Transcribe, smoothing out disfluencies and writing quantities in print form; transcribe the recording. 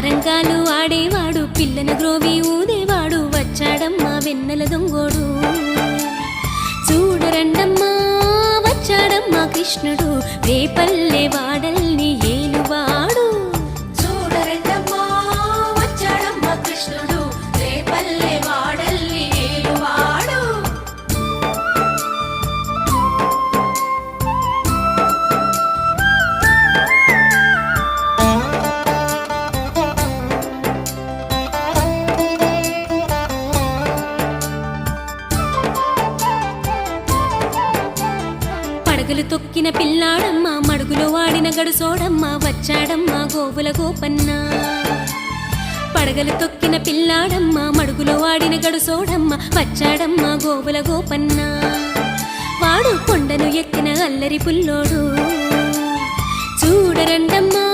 సారంగాలు ఆడేవాడు పిల్లన గ్రోవి ఊదేవాడు వచ్చాడమ్మా వెన్నెల దొంగోడు చూడరండమ్మా వచ్చాడమ్మా కృష్ణుడు రేపల్లె వాడల్ని ఏలువాడు చూడరండమ్మా వచ్చాడమ్మా కృష్ణుడు రేపల్లె వాడల్ని ఏలువాడు పడగలు తొక్కిన పిల్లాడమ్మ మడుగులో వాడిన గడుసోడమ్మ వచ్చాడమ్మా గోవుల గోపన్న పడగలు తొక్కిన పిల్లాడమ్మ మడుగులో వాడిన గడుసోడమ్మ వచ్చాడమ్మా గోవుల గోపన్న వాడు కొండను ఎక్కిన అల్లరి పుల్లోడు చూడరండమ్మా